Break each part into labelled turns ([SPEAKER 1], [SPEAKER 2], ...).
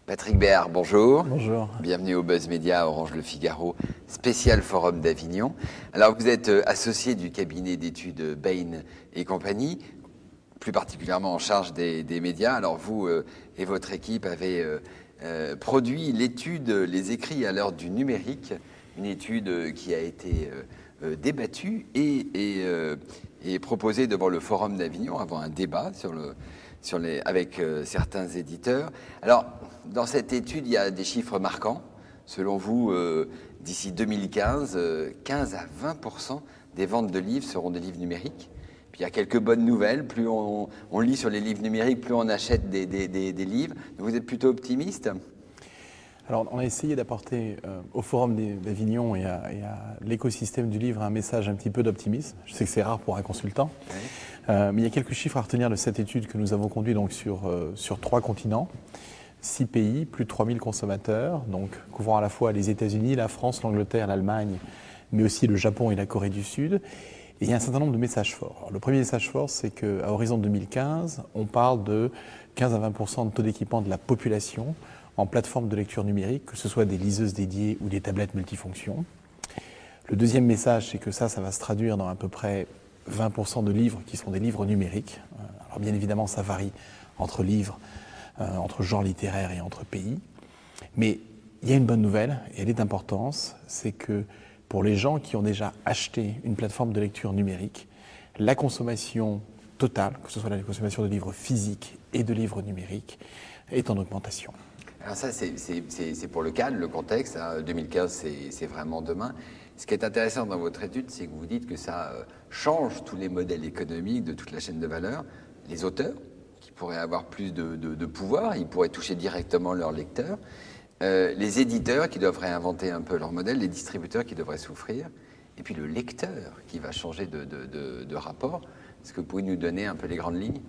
[SPEAKER 1] Patrick Béard, bonjour.
[SPEAKER 2] Bonjour.
[SPEAKER 1] Bienvenue au Buzz Média Orange Le Figaro, spécial Forum d'Avignon. Alors, vous êtes associé du cabinet d'études Bain et compagnie, plus particulièrement en charge des médias. Alors, vous et votre équipe avez produit l'étude Les écrits à l'heure du numérique, une étude qui a été débattue et proposée devant le Forum d'Avignon avant un débat avec certains éditeurs. Alors, dans cette étude, il y a des chiffres marquants. Selon vous, d'ici 2015, 15 à 20% des ventes de livres seront des livres numériques. Puis il y a quelques bonnes nouvelles. Plus on lit sur les livres numériques, plus on achète des livres. Vous êtes plutôt optimiste ?
[SPEAKER 2] Alors, on a essayé d'apporter au Forum d'Avignon et à l'écosystème du livre un message un petit peu d'optimisme. Je sais que c'est rare pour un consultant. Oui. Mais il y a quelques chiffres à retenir de cette étude que nous avons conduite donc, sur 3 continents. 6 pays, plus de 3000 consommateurs, donc couvrant à la fois les États-Unis, la France, l'Angleterre, l'Allemagne, mais aussi le Japon et la Corée du Sud. Et il y a un certain nombre de messages forts. Alors, le premier message fort, c'est qu'à horizon 2015, on parle de 15 à 20% de taux d'équipement de la population en plateforme de lecture numérique, que ce soit des liseuses dédiées ou des tablettes multifonctions. Le deuxième message, c'est que ça va se traduire dans à peu près 20% de livres qui sont des livres numériques. Alors bien évidemment, ça varie entre livres, entre genres littéraires et entre pays. Mais il y a une bonne nouvelle, et elle est d'importance, c'est que pour les gens qui ont déjà acheté une plateforme de lecture numérique, la consommation totale, que ce soit la consommation de livres physiques et de livres numériques, est en augmentation.
[SPEAKER 1] Alors ça, c'est pour le cadre, le contexte. Hein. 2015, c'est vraiment demain. Ce qui est intéressant dans votre étude, c'est que vous dites que ça change tous les modèles économiques de toute la chaîne de valeur. Les auteurs, qui pourraient avoir plus de pouvoir, ils pourraient toucher directement leurs lecteurs. Les éditeurs qui doivent réinventer un peu leur modèle, les distributeurs qui devraient souffrir, et puis le lecteur qui va changer de rapport. Est-ce que vous pouvez nous donner un peu les grandes lignes ?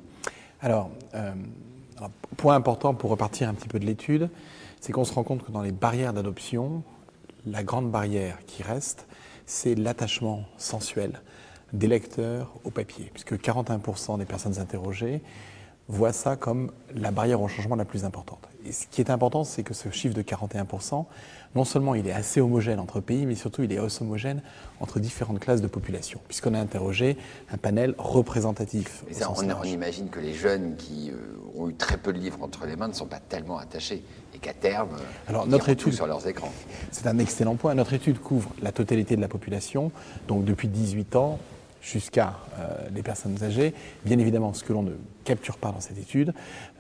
[SPEAKER 2] Alors, point important pour repartir un petit peu de l'étude, c'est qu'on se rend compte que dans les barrières d'adoption, la grande barrière qui reste, c'est l'attachement sensuel des lecteurs au papier, puisque 41% des personnes interrogées voient ça comme la barrière au changement la plus importante. Et ce qui est important, c'est que ce chiffre de 41%, non seulement il est assez homogène entre pays, mais surtout il est aussi homogène entre différentes classes de population, puisqu'on a interrogé un panel représentatif.
[SPEAKER 1] Et ça, on imagine que les jeunes qui ont eu très peu de livres entre les mains ne sont pas tellement attachés, et qu'à terme,
[SPEAKER 2] notre
[SPEAKER 1] ils
[SPEAKER 2] étude
[SPEAKER 1] tout sur leurs écrans.
[SPEAKER 2] C'est un excellent point. Notre étude couvre la totalité de la population, donc depuis 18 ans, jusqu'à les personnes âgées. Bien évidemment, ce que l'on ne capture pas dans cette étude,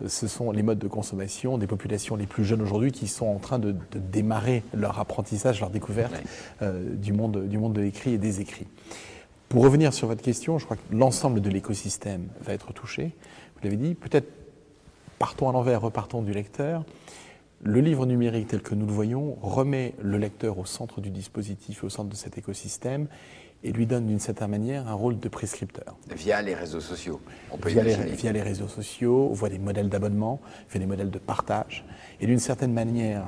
[SPEAKER 2] ce sont les modes de consommation des populations les plus jeunes aujourd'hui qui sont en train de démarrer leur apprentissage, leur découverte du monde de l'écrit et des écrits. Pour revenir sur votre question, je crois que l'ensemble de l'écosystème va être touché. Vous l'avez dit, peut-être partons à l'envers, repartons du lecteur. Le livre numérique tel que nous le voyons remet le lecteur au centre du dispositif, au centre de cet écosystème, et lui donne d'une certaine manière un rôle de prescripteur.
[SPEAKER 1] Via les réseaux sociaux, on peut
[SPEAKER 2] via
[SPEAKER 1] imaginer.
[SPEAKER 2] Via les réseaux sociaux, on voit des modèles d'abonnement, on fait des modèles de partage. Et d'une certaine manière,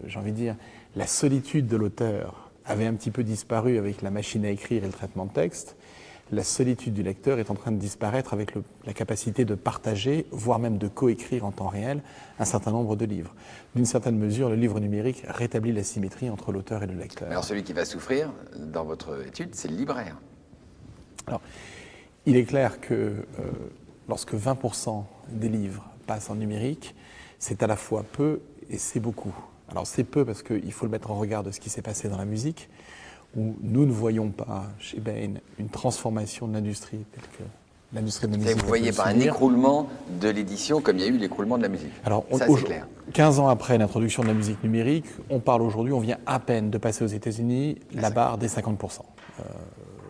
[SPEAKER 2] j'ai envie de dire, la solitude de l'auteur avait un petit peu disparu avec la machine à écrire et le traitement de texte. La solitude du lecteur est en train de disparaître avec la capacité de partager, voire même de coécrire en temps réel, un certain nombre de livres. D'une certaine mesure, le livre numérique rétablit la symétrie entre l'auteur et le lecteur.
[SPEAKER 1] Alors celui qui va souffrir, dans votre étude, c'est le libraire.
[SPEAKER 2] Alors, il est clair que lorsque 20% des livres passent en numérique, c'est à la fois peu et c'est beaucoup. Alors c'est peu parce qu'il faut le mettre en regard de ce qui s'est passé dans la musique, où nous ne voyons pas chez Bain une transformation de l'industrie telle que l'industrie de la musique.
[SPEAKER 1] Vous voyez pas un écroulement de l'édition comme il y a eu l'écroulement de la musique.
[SPEAKER 2] Alors,
[SPEAKER 1] ça, c'est clair.
[SPEAKER 2] 15 ans après l'introduction de la musique numérique, on parle aujourd'hui, on vient à peine de passer aux États-Unis la barre des 50%.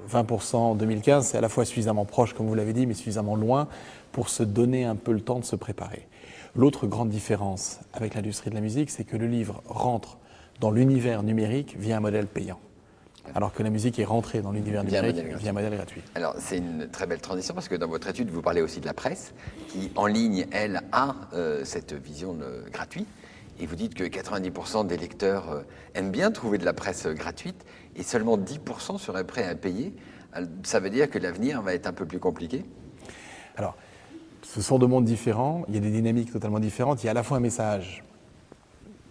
[SPEAKER 2] 20% en 2015, c'est à la fois suffisamment proche, comme vous l'avez dit, mais suffisamment loin pour se donner un peu le temps de se préparer. L'autre grande différence avec l'industrie de la musique, c'est que le livre rentre dans l'univers numérique via un modèle payant. Alors que la musique est rentrée dans l'univers numérique via un modèle gratuit.
[SPEAKER 1] Alors, c'est une très belle transition parce que dans votre étude, vous parlez aussi de la presse qui, en ligne, elle, a cette vision gratuite. Et vous dites que 90% des lecteurs aiment bien trouver de la presse gratuite et seulement 10% seraient prêts à payer. Ça veut dire que l'avenir va être un peu plus compliqué?
[SPEAKER 2] Alors, ce sont deux mondes différents, il y a des dynamiques totalement différentes. Il y a à la fois un message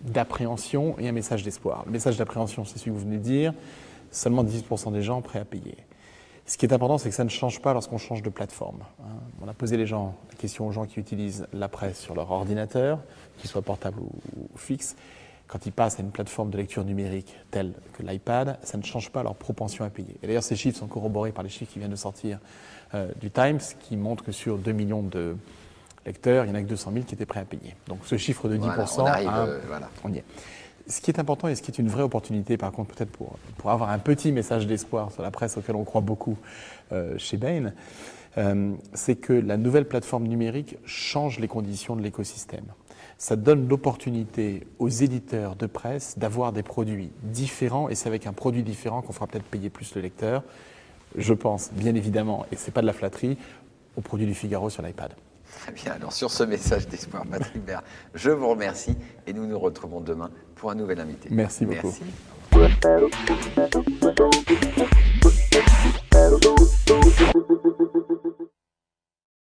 [SPEAKER 2] d'appréhension et un message d'espoir. Le message d'appréhension, c'est celui que vous venez de dire, seulement 18% des gens prêts à payer. Ce qui est important, c'est que ça ne change pas lorsqu'on change de plateforme. On a posé la question aux gens qui utilisent la presse sur leur ordinateur, qu'il soit portable ou fixe. Quand ils passent à une plateforme de lecture numérique telle que l'iPad, ça ne change pas leur propension à payer. Et d'ailleurs, ces chiffres sont corroborés par les chiffres qui viennent de sortir du Times, qui montrent que sur 2 millions de lecteurs, il n'y en a que 200 000 qui étaient prêts à payer. Donc ce chiffre de 10%, on y est. Ce qui est important et ce qui est une vraie opportunité, par contre, peut-être pour avoir un petit message d'espoir sur la presse auquel on croit beaucoup chez Bain, c'est que la nouvelle plateforme numérique change les conditions de l'écosystème. Ça donne l'opportunité aux éditeurs de presse d'avoir des produits différents, et c'est avec un produit différent qu'on fera peut-être payer plus le lecteur. Je pense, bien évidemment, et ce n'est pas de la flatterie, au produit du Figaro sur l'iPad.
[SPEAKER 1] Très bien, alors sur ce message d'espoir, Patrick Bert, je vous remercie et nous nous retrouvons demain pour un nouvel invité.
[SPEAKER 2] Merci beaucoup.
[SPEAKER 1] Merci.